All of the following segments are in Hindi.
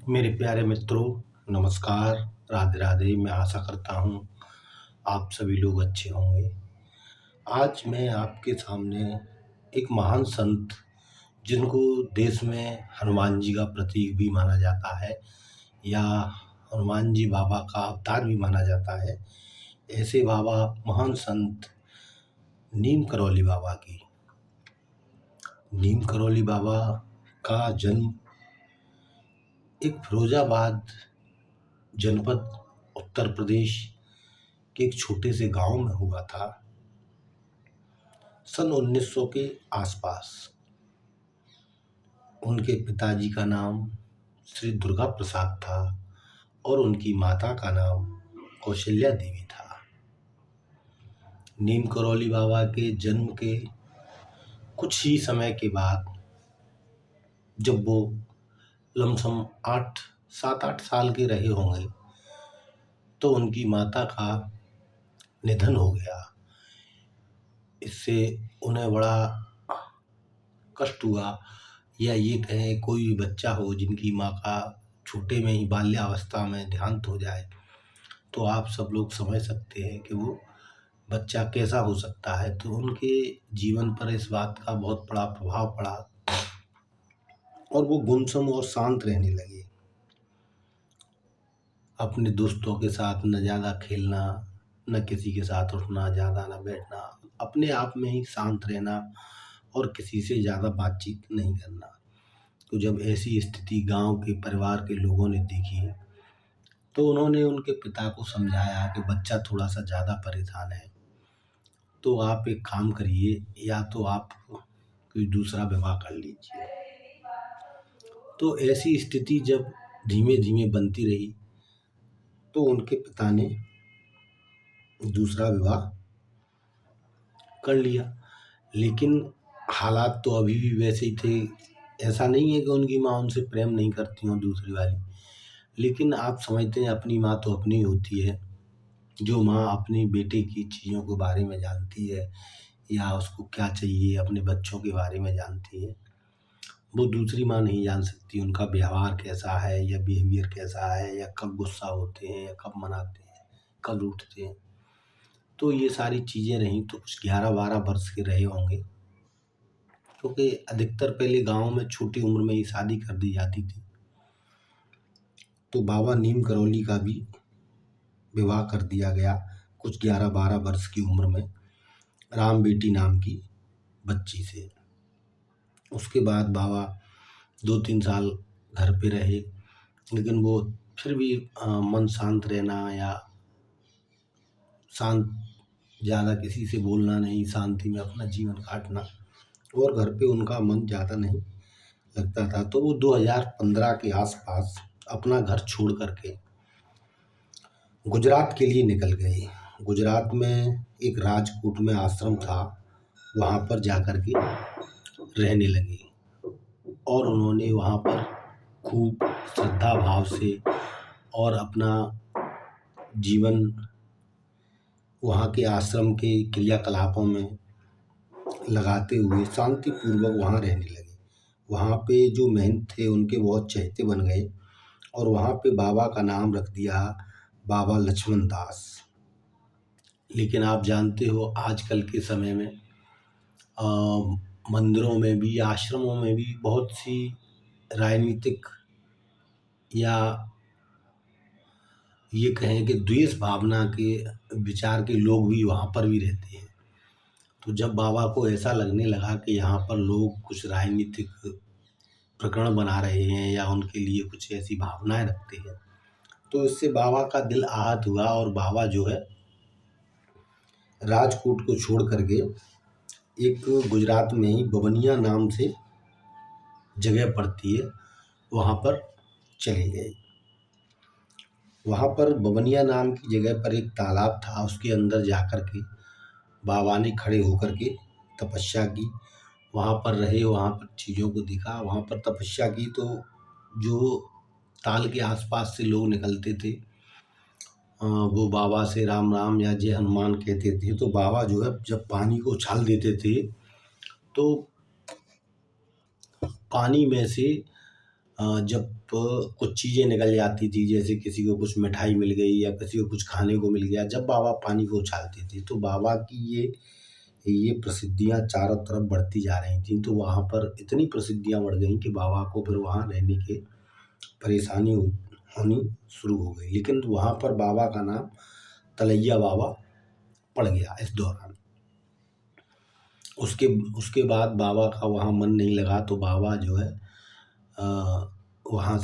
मेरे प्यारे मित्रों, नमस्कार, राधे राधे। मैं आशा करता हूँ आप सभी लोग अच्छे होंगे। आज मैं आपके सामने एक महान संत, जिनको देश में हनुमान जी का प्रतीक भी माना जाता है या हनुमान जी बाबा का अवतार भी माना जाता है, ऐसे बाबा महान संत नीम करौली बाबा की। नीम करौली बाबा का जन्म एक फिरोजाबाद जनपद उत्तर प्रदेश के एक छोटे से गांव में हुआ था, सन 1900 के आसपास। उनके पिताजी का नाम श्री दुर्गा प्रसाद था और उनकी माता का नाम कौशल्या देवी था। नीम करौली बाबा के जन्म के कुछ ही समय के बाद, जब वो लमसम 7-8 साल के रहे होंगे, तो उनकी माता का निधन हो गया। इससे उन्हें बड़ा कष्ट हुआ, या ये कहें कोई भी बच्चा हो जिनकी माँ का छोटे में ही बाल्यावस्था में देहांत हो जाए, तो आप सब लोग समझ सकते हैं कि वो बच्चा कैसा हो सकता है। तो उनके जीवन पर इस बात का बहुत बड़ा प्रभाव पड़ा और वो गुमसुम और शांत रहने लगे। अपने दोस्तों के साथ न ज़्यादा खेलना, न किसी के साथ उठना, ज़्यादा न बैठना, अपने आप में ही शांत रहना और किसी से ज़्यादा बातचीत नहीं करना। तो जब ऐसी स्थिति गांव के परिवार के लोगों ने देखी, तो उन्होंने उनके पिता को समझाया कि बच्चा थोड़ा सा ज़्यादा परेशान है, तो आप एक काम करिए, या तो आप कोई दूसरा विवाह कर लीजिए। तो ऐसी स्थिति जब धीमे धीमे बनती रही, तो उनके पिता ने दूसरा विवाह कर लिया। लेकिन हालात तो अभी भी वैसे ही थे। ऐसा नहीं है कि उनकी माँ उनसे प्रेम नहीं करती हो दूसरी वाली, लेकिन आप समझते हैं अपनी माँ तो अपनी होती है। जो माँ अपने बेटे की चीज़ों के बारे में जानती है या उसको क्या चाहिए अपने बच्चों के बारे में जानती है, वो दूसरी माँ नहीं जान सकती। उनका व्यवहार कैसा है या बिहेवियर कैसा है, या कब गुस्सा होते हैं या कब मनाते हैं, कब रूठते हैं। तो ये सारी चीज़ें रहीं। तो कुछ 11-12 वर्ष के रहे होंगे, क्योंकि अधिकतर पहले गाँव में छोटी उम्र में ही शादी कर दी जाती थी। तो बाबा नीम करौली का भी विवाह कर दिया गया कुछ 11-12 वर्ष की उम्र में, राम बेटी नाम की बच्ची से। उसके बाद बाबा 2-3 साल घर पे रहे, लेकिन वो फिर भी मन शांत रहना या शांत, ज़्यादा किसी से बोलना नहीं, शांति में अपना जीवन काटना, और घर पे उनका मन ज़्यादा नहीं लगता था। तो वो 2015 के आसपास अपना घर छोड़ करके गुजरात के लिए निकल गए। गुजरात में एक राजकोट में आश्रम था, वहाँ पर जाकर के रहने लगे और उन्होंने वहाँ पर खूब श्रद्धा भाव से और अपना जीवन वहाँ के आश्रम के क्रियाकलापों में लगाते हुए शांतिपूर्वक वहाँ रहने लगे। वहाँ पे जो महंत थे उनके बहुत चहेते बन गए और वहाँ पे बाबा का नाम रख दिया बाबा लक्ष्मण दास। लेकिन आप जानते हो आजकल के समय में मंदिरों में भी, आश्रमों में भी बहुत सी राजनीतिक या ये कहें कि द्वेष भावना के विचार के लोग भी वहाँ पर भी रहते हैं। तो जब बाबा को ऐसा लगने लगा कि यहाँ पर लोग कुछ राजनीतिक प्रकरण बना रहे हैं या उनके लिए कुछ ऐसी भावनाएं रखते हैं, तो इससे बाबा का दिल आहत हुआ और बाबा जो है राजकोट को छोड़ करके एक गुजरात में ही बबनिया नाम से जगह पड़ती है, वहाँ पर चले गए। वहाँ पर बबनिया नाम की जगह पर एक तालाब था, उसके अंदर जाकर के बाबा ने खड़े होकर के तपस्या की। वहाँ पर रहे, वहाँ पर चीज़ों को देखा, वहाँ पर तपस्या की। तो जो ताल के आसपास से लोग निकलते थे, वो बाबा से राम राम या जय हनुमान कहते थे। तो बाबा जो है जब पानी को उछाल देते थे, तो पानी में से जब कुछ चीज़ें निकल जाती थी, जैसे किसी को कुछ मिठाई मिल गई या किसी को कुछ खाने को मिल गया, जब बाबा पानी को उछालते थे तो बाबा की ये प्रसिद्धियाँ चारों तरफ बढ़ती जा रही थी। तो वहाँ पर इतनी प्रसिद्धियाँ बढ़ गई कि बाबा को फिर वहाँ रहने की परेशानी होनी शुरू हो गई। लेकिन वहाँ पर बाबा का नाम तलैया बाबा पड़ गया इस दौरान। उसके उसके बाद बाबा का वहाँ मन नहीं लगा, तो बाबा जो है वहाँ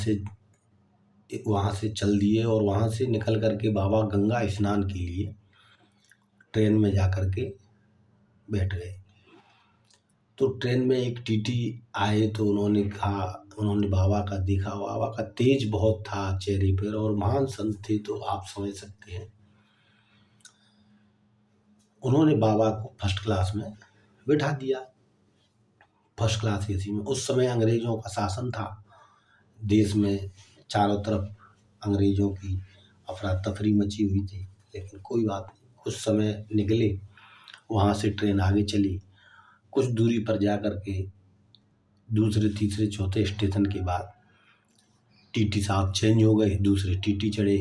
से चल दिए और वहाँ से निकल कर के बाबा गंगा स्नान के लिए ट्रेन में जा कर के बैठ गए। तो ट्रेन में एक टीटी आए, तो उन्होंने बाबा का देखा। बाबा का तेज बहुत था चेहरे पर और महान संत थे, तो आप समझ सकते हैं। उन्होंने बाबा को फर्स्ट क्लास में बिठा दिया, फर्स्ट क्लास एसी में। उस समय अंग्रेजों का शासन था देश में, चारों तरफ अंग्रेजों की अफरा तफरी मची हुई थी। लेकिन कोई बात नहीं, कुछ समय निकले, वहाँ से ट्रेन आगे चली। कुछ दूरी पर जा कर के दूसरे तीसरे चौथे स्टेशन के बाद टीटी साहब चेंज हो गए, दूसरे टीटी चढ़े।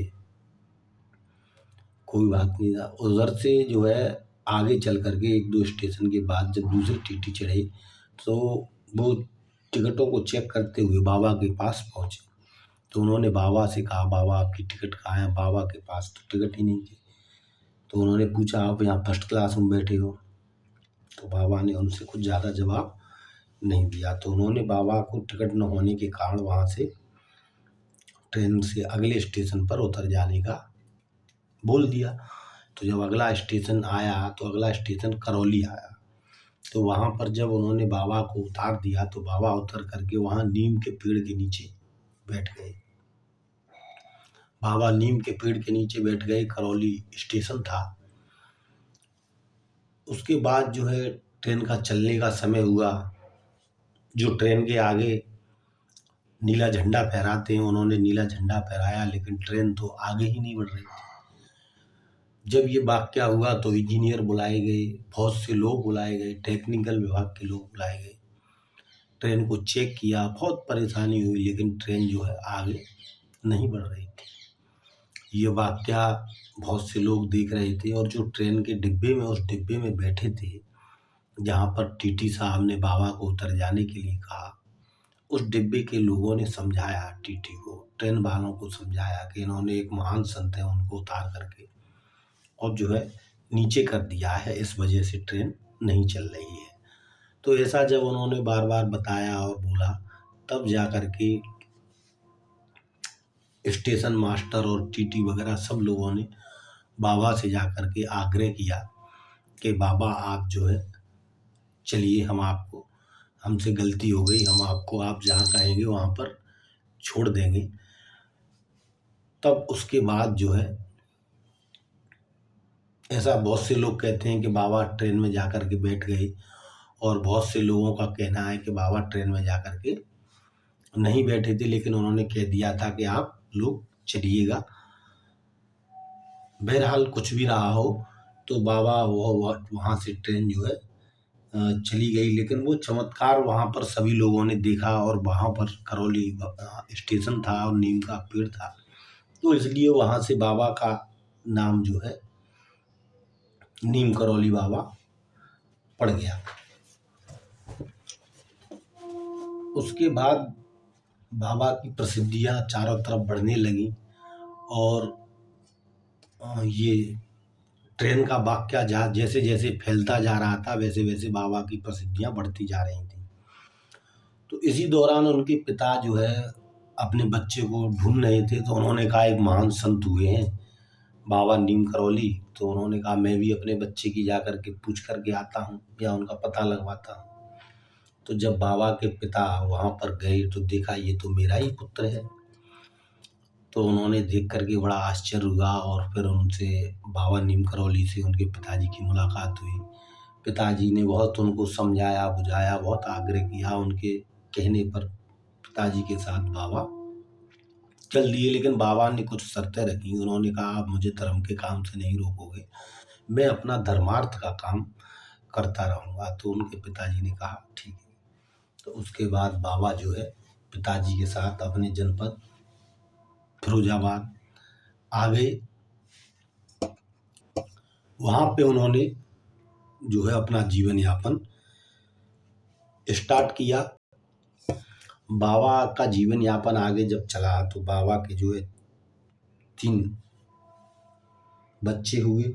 कोई बात नहीं था। उधर से जो है आगे चल कर के एक दो स्टेशन के बाद जब दूसरे टीटी चढ़े, तो वो टिकटों को चेक करते हुए बाबा के पास पहुँचे। तो उन्होंने बाबा से कहा, बाबा आपकी टिकट कहाँ है? बाबा के पास तो टिकट ही नहीं थी। तो उन्होंने पूछा, आप यहाँ फर्स्ट क्लास में बैठे हो? तो बाबा ने उनसे कुछ ज़्यादा जवाब नहीं दिया। तो उन्होंने बाबा को टिकट न होने के कारण वहाँ से ट्रेन से अगले स्टेशन पर उतर जाने का बोल दिया। तो जब अगला स्टेशन आया, तो अगला स्टेशन करौली आया। तो वहाँ पर जब उन्होंने बाबा को उतार दिया, तो बाबा उतर करके वहाँ नीम के पेड़ के नीचे बैठ गए। बाबा नीम के पेड़ के नीचे बैठ गए, करौली स्टेशन था। उसके बाद जो है ट्रेन का चलने का समय हुआ। जो ट्रेन के आगे नीला झंडा फहराते हैं, उन्होंने नीला झंडा फहराया, लेकिन ट्रेन तो आगे ही नहीं बढ़ रही थी। जब ये वाकया हुआ तो इंजीनियर बुलाए गए, बहुत से लोग बुलाए गए, टेक्निकल विभाग के लोग बुलाए गए। ट्रेन को चेक किया, बहुत परेशानी हुई, लेकिन ट्रेन जो है आगे नहीं बढ़ रही थी। ये वाकया बहुत से लोग देख रहे थे, और जो ट्रेन के डिब्बे में उस डिब्बे में बैठे थे, जहाँ पर टीटी साहब ने बाबा को उतर जाने के लिए कहा, उस डिब्बे के लोगों ने समझाया टीटी को, ट्रेन वालों को समझाया कि इन्होंने एक महान संत है, उनको उतार करके और जो है नीचे कर दिया है, इस वजह से ट्रेन नहीं चल रही है। तो ऐसा जब उन्होंने बार बार बताया और बोला, तब जा कर के स्टेशन मास्टर और टीटी वगैरह सब लोगों ने बाबा से जा कर के आग्रह किया कि बाबा आप जो है चलिए, हमसे गलती हो गई, हम आपको आप जहाँ कहेंगे वहाँ पर छोड़ देंगे। तब उसके बाद जो है ऐसा बहुत से लोग कहते हैं कि बाबा ट्रेन में जा कर के बैठ गए, और बहुत से लोगों का कहना है कि बाबा ट्रेन में जा कर के नहीं बैठे थे, लेकिन उन्होंने कह दिया था कि आप लोग चलिएगा। बहरहाल कुछ भी रहा हो, तो बाबा वो वहाँ से ट्रेन जो है चली गई। लेकिन वो चमत्कार वहाँ पर सभी लोगों ने देखा, और वहाँ पर करौली स्टेशन था और नीम का पेड़ था, तो इसलिए वहाँ से बाबा का नाम जो है नीम करौली बाबा पड़ गया। उसके बाद बाबा की प्रसिद्धियाँ चारों तरफ बढ़ने लगी, और ये ट्रेन का वाकया जैसे जैसे फैलता जा रहा था, वैसे वैसे बाबा की प्रसिद्धियाँ बढ़ती जा रही थी। तो इसी दौरान उनके पिता जो है अपने बच्चे को ढूंढ रहे थे, तो उन्होंने कहा एक महान संत हुए हैं बाबा नीम करौली। तो उन्होंने कहा मैं भी अपने बच्चे की जा कर के पूछ कर के आता हूँ, या उनका पता लगवाता हूँ। तो जब बाबा के पिता वहाँ पर गए, तो देखा ये तो मेरा ही पुत्र है। तो उन्होंने देख कर के बड़ा आश्चर्य हुआ, और फिर उनसे बाबा नीम करौली से उनके पिताजी की मुलाकात हुई। पिताजी ने बहुत उनको समझाया बुझाया, बहुत आग्रह किया। उनके कहने पर पिताजी के साथ बाबा चल दिए, लेकिन बाबा ने कुछ शर्तें रखी। उन्होंने कहा आप मुझे धर्म के काम से नहीं रोकोगे, मैं अपना धर्मार्थ का काम करता रहूँगा। तो उनके पिताजी ने कहा ठीक है। तो उसके बाद बाबा जो है पिताजी के साथ अपने जनपद फिरोजाबाद आ गए। वहाँ पे उन्होंने जो है अपना जीवन यापन स्टार्ट किया। बाबा का जीवन यापन आगे जब चला तो बाबा के जो है 3 बच्चे हुए,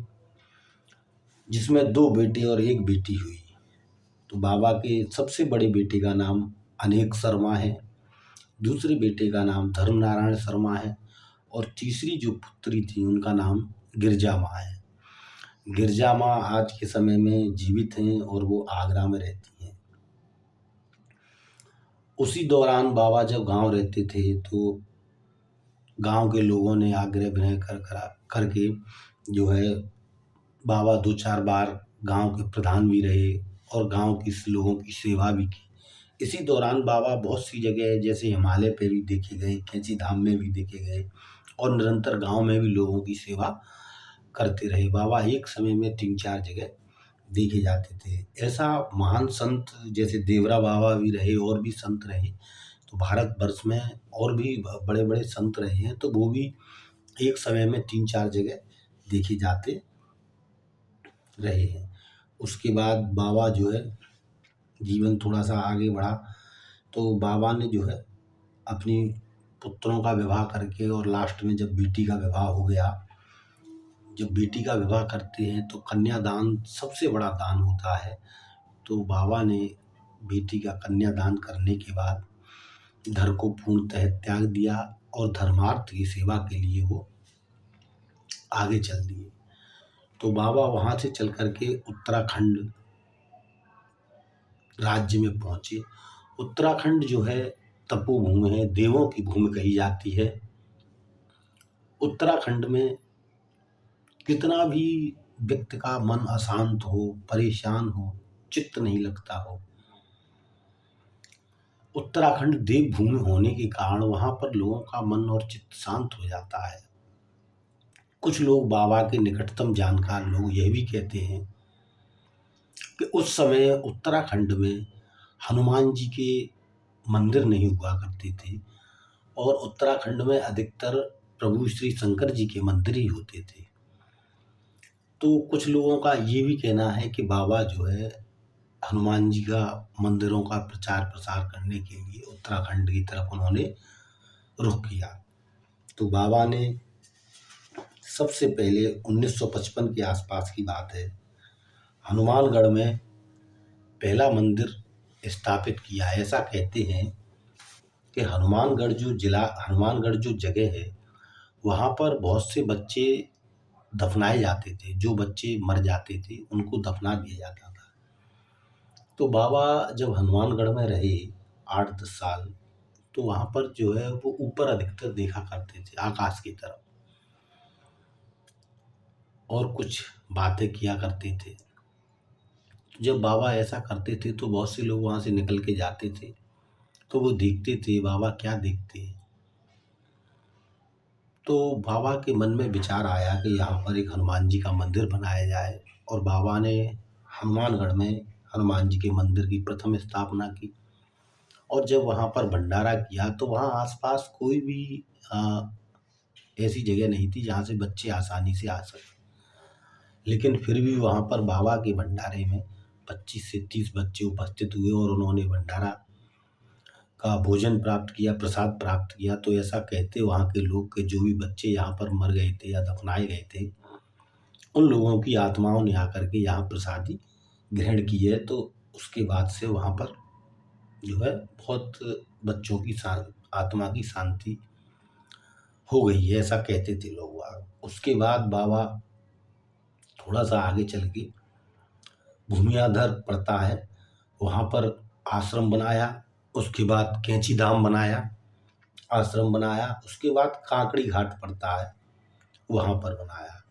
जिसमें 2 बेटे और 1 बेटी हुई। तो बाबा के सबसे बड़े बेटे का नाम अनेक शर्मा है, दूसरे बेटे का नाम धर्मनारायण शर्मा है, और तीसरी जो पुत्री थी उनका नाम गिरजा माँ है। गिरजा माँ आज के समय में जीवित हैं और वो आगरा में रहती हैं। उसी दौरान बाबा जब गांव रहते थे तो गांव के लोगों ने आग्रह विनय करके जो है बाबा 2-4 बार गांव के प्रधान भी रहे और गांव के लोगों की सेवा भी की। इसी दौरान बाबा बहुत सी जगह जैसे हिमालय पे भी देखे गए, कैंची धाम में भी देखे गए और निरंतर गांव में भी लोगों की सेवा करते रहे। बाबा एक समय में 3-4 जगह देखे जाते थे। ऐसा महान संत जैसे देवरा बाबा भी रहे और भी संत रहे, तो भारतवर्ष में और भी बड़े बड़े संत रहे हैं, तो वो भी एक समय में 3-4 जगह देखे जाते रहे हैं। उसके बाद बाबा जो है जीवन थोड़ा सा आगे बढ़ा तो बाबा ने जो है अपनी पुत्रों का विवाह करके और लास्ट में जब बेटी का विवाह हो गया, जब बेटी का विवाह करते हैं तो कन्यादान सबसे बड़ा दान होता है। तो बाबा ने बेटी का कन्यादान करने के बाद घर को पूर्णतः त्याग दिया और धर्मार्थ की सेवा के लिए वो आगे चल दिए। तो बाबा वहाँ से चल करके उत्तराखंड राज्य में पहुँचे। उत्तराखंड जो है तपोभूमि है, देवों की भूमि कही जाती है। उत्तराखंड में कितना भी व्यक्ति का मन अशांत हो, परेशान हो, चित्त नहीं लगता हो, उत्तराखंड देवभूमि होने के कारण वहाँ पर लोगों का मन और चित्त शांत हो जाता है। कुछ लोग, बाबा के निकटतम जानकार लोग, यह भी कहते हैं कि उस समय उत्तराखंड में हनुमान जी के मंदिर नहीं हुआ करते थे और उत्तराखंड में अधिकतर प्रभु श्री शंकर जी के मंदिर ही होते थे। तो कुछ लोगों का ये भी कहना है कि बाबा जो है हनुमान जी का मंदिरों का प्रचार प्रसार करने के लिए उत्तराखंड की तरफ उन्होंने रुख किया। तो बाबा ने सबसे पहले 1955 के आसपास की बात है, हनुमानगढ़ में पहला मंदिर स्थापित किया। ऐसा कहते हैं कि हनुमानगढ़ जो जगह है वहाँ पर बहुत से बच्चे दफनाए जाते थे। जो बच्चे मर जाते थे उनको दफना दिया जाता था। तो बाबा जब हनुमानगढ़ में रहे 8-10 साल, तो वहाँ पर जो है वो ऊपर अधिकतर देखा करते थे, आकाश की तरफ, और कुछ बातें किया करते थे। जब बाबा ऐसा करते थे तो बहुत से लोग वहाँ से निकल के जाते थे, तो वो देखते थे बाबा क्या देखते हैं। तो बाबा के मन में विचार आया कि यहाँ पर एक हनुमान जी का मंदिर बनाया जाए, और बाबा ने हनुमानगढ़ में हनुमान जी के मंदिर की प्रथम स्थापना की। और जब वहाँ पर भंडारा किया तो वहाँ आसपास कोई भी ऐसी जगह नहीं थी जहाँ से बच्चे आसानी से आ सकें, लेकिन फिर भी वहाँ पर बाबा के भंडारे में 25 से 30 बच्चे उपस्थित हुए और उन्होंने भंडारा का भोजन प्राप्त किया, प्रसाद प्राप्त किया। तो ऐसा कहते वहाँ के लोग कि जो भी बच्चे यहाँ पर मर गए थे या दफनाए गए थे, उन लोगों की आत्माओं ने आकर के यहाँ प्रसादी ग्रहण की है। तो उसके बाद से वहाँ पर जो है बहुत बच्चों की आत्मा की शांति हो गई है, ऐसा कहते थे लोग वहाँ। उसके बाद बाबा थोड़ा सा आगे चल के भूमियाधर पड़ता है, वहाँ पर आश्रम बनाया। उसके बाद कैंची धाम बनाया, आश्रम बनाया। उसके बाद काकड़ी घाट पड़ता है, वहाँ पर बनाया।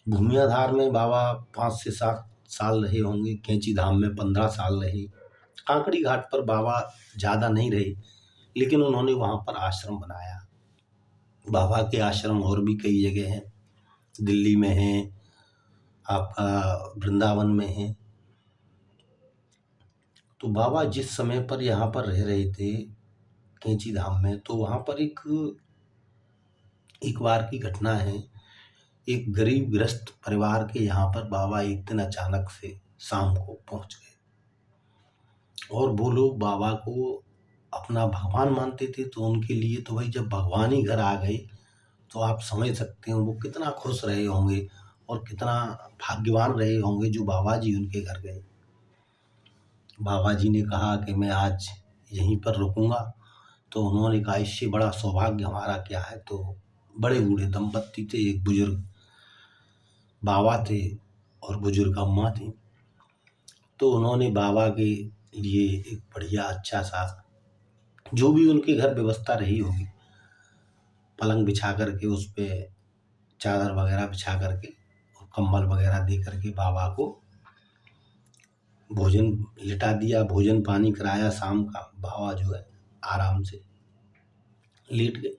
भूमियाधार में बाबा 5 से 7 साल रहे होंगे, कैंची धाम में 15 साल रहे। काकड़ी घाट पर बाबा ज़्यादा नहीं रहे, लेकिन उन्होंने वहाँ पर आश्रम बनाया। बाबा के आश्रम और भी कई जगह हैं, दिल्ली में हैं, आपका वृंदावन में है। तो बाबा जिस समय पर यहाँ पर रह रहे थे कैंची धाम में। तो वहाँ पर एक एक बार की घटना है। एक गरीब ग्रस्त परिवार के यहाँ पर बाबा एक दिन अचानक से शाम को पहुँच गए और वो लोग बाबा को अपना भगवान मानते थे। तो उनके लिए तो भाई जब भगवान ही घर आ गए तो आप समझ सकते हो वो कितना खुश रहे होंगे और कितना भाग्यवान रहे होंगे जो बाबा जी उनके घर गए। बाबा जी ने कहा कि मैं आज यहीं पर रुकूंगा। तो उन्होंने कहा इससे बड़ा सौभाग्य हमारा क्या है। तो बड़े बूढ़े दंपत्ति थे, एक बुजुर्ग बाबा थे और बुजुर्ग अम्मा थी। तो उन्होंने बाबा के लिए एक बढ़िया अच्छा सा जो भी उनके घर व्यवस्था रही होगी, पलंग बिछा करके उस पे चादर वगैरह बिछा करके और कंबल वगैरह दे करके बाबा को भोजन लिटा दिया, भोजन पानी कराया। शाम का बाबा जो है आराम से लेट गए।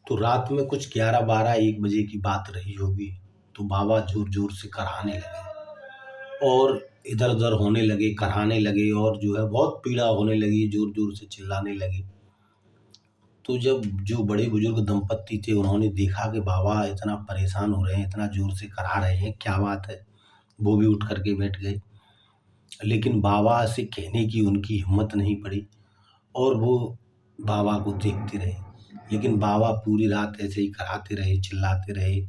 तो रात में कुछ 11, 12, 1 बजे की बात रही होगी। तो बाबा जोर जोर से कराहने लगे और इधर उधर होने लगे, कराहने लगे और जो है बहुत पीड़ा होने लगी, जोर जोर से चिल्लाने लगे। तो जब जो बड़े बुजुर्ग दंपत्ति थे उन्होंने देखा कि बाबा इतना परेशान हो रहे हैं, इतना जोर से करा रहे हैं, क्या बात है, वो भी उठ करके बैठ गए। लेकिन बाबा से कहने की उनकी हिम्मत नहीं पड़ी और वो बाबा को देखते रहे। लेकिन बाबा पूरी रात ऐसे ही कराते रहे, चिल्लाते रहे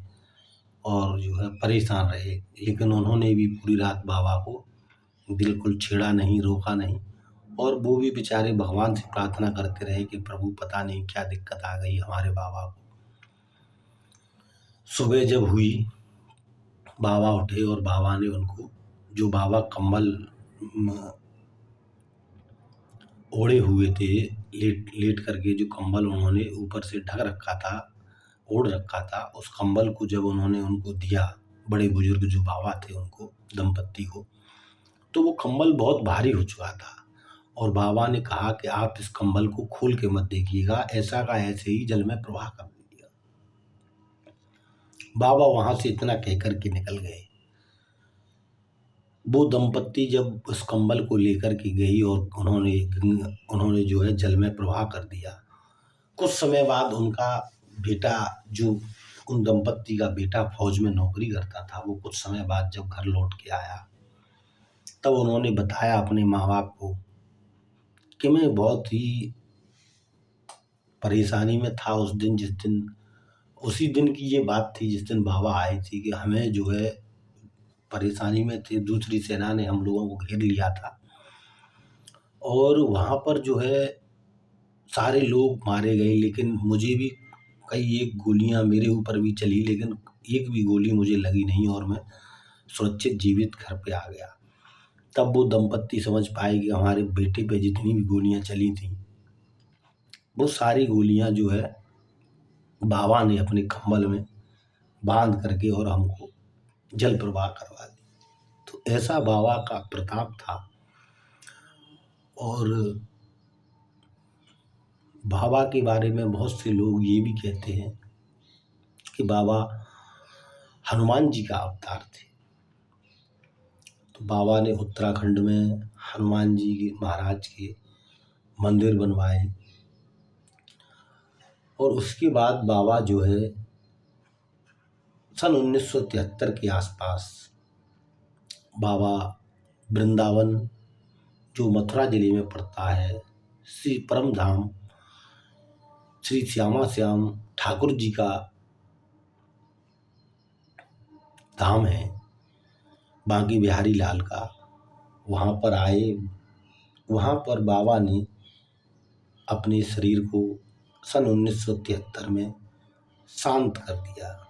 और जो है परेशान रहे। लेकिन उन्होंने भी पूरी रात बाबा को बिल्कुल छेड़ा नहीं, रोका नहीं और वो भी बेचारे भगवान से प्रार्थना करते रहे कि प्रभु पता नहीं क्या दिक्कत आ गई हमारे बाबा को। सुबह जब हुई, बाबा उठे और बाबा ने उनको जो बाबा कंबल ओढ़े हुए थे, लेट लेट करके जो कंबल उन्होंने ऊपर से ढक रखा था, ओढ़ रखा था, उस कंबल को जब उन्होंने उनको दिया, बड़े बुजुर्ग जो बाबा थे उनको, दंपत्ति को, तो वो कंबल बहुत भारी हो चुका था और बाबा ने कहा कि आप इस कंबल को खोल के मत देखिएगा, ऐसा का ऐसे ही जल में प्रवाह कर दीजिएगा। बाबा वहां से इतना कह करके निकल गए। वो दंपत्ति जब उस कंबल को लेकर के गई और उन्होंने जो है जल में प्रवाह कर दिया। कुछ समय बाद उनका बेटा, जो उन दंपत्ति का बेटा फौज में नौकरी करता था, वो कुछ समय बाद जब घर लौट के आया तब उन्होंने बताया अपने माँ बाप को कि मैं बहुत ही परेशानी में था उस दिन, जिस दिन, उसी दिन की ये बात थी जिस दिन बाबा आए थे कि हमें जो है परेशानी में थे, दूसरी सेना ने हम लोगों को घेर लिया था और वहाँ पर जो है सारे लोग मारे गए। लेकिन मुझे भी कई एक गोलियां मेरे ऊपर भी चली, लेकिन एक भी गोली मुझे लगी नहीं और मैं सुरक्षित जीवित घर पे आ गया। तब वो दंपत्ति समझ पाए कि हमारे बेटे पे जितनी भी गोलियां चली थी वो सारी गोलियां जो है बाबा ने अपने कंबल में बांध करके और हमको जल प्रवाह करवा दी। तो ऐसा बाबा का प्रताप था। और बाबा के बारे में बहुत से लोग ये भी कहते हैं कि बाबा हनुमान जी का अवतार थे। तो बाबा ने उत्तराखंड में हनुमान जी के महाराज के मंदिर बनवाए और उसके बाद बाबा जो है सन 1973 के आसपास बाबा वृंदावन, जो मथुरा जिले में पड़ता है, श्री परम धाम श्री श्यामा श्याम ठाकुर जी का धाम है, बांकी बिहारी लाल का, वहाँ पर आए। वहाँ पर बाबा ने अपने शरीर को सन 1973 में शांत कर दिया।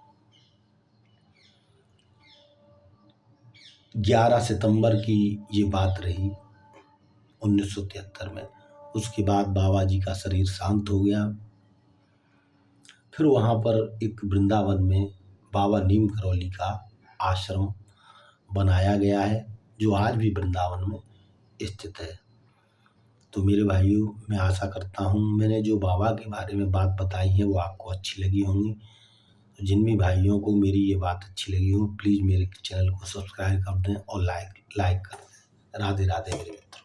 11 सितंबर की ये बात रही 1973 में। उसके बाद बाबा जी का शरीर शांत हो गया। फिर वहाँ पर एक वृंदावन में बाबा नीम करौली का आश्रम बनाया गया है, जो आज भी वृंदावन में स्थित है। तो मेरे भाइयों, मैं आशा करता हूँ मैंने जो बाबा के बारे में बात बताई है वो आपको अच्छी लगी होंगी। तो जिन भी भाइयों को मेरी ये बात अच्छी लगी हो, प्लीज़ मेरे चैनल को सब्सक्राइब कर दें और लाइक कर दें। राधे राधे मेरे मित्रों।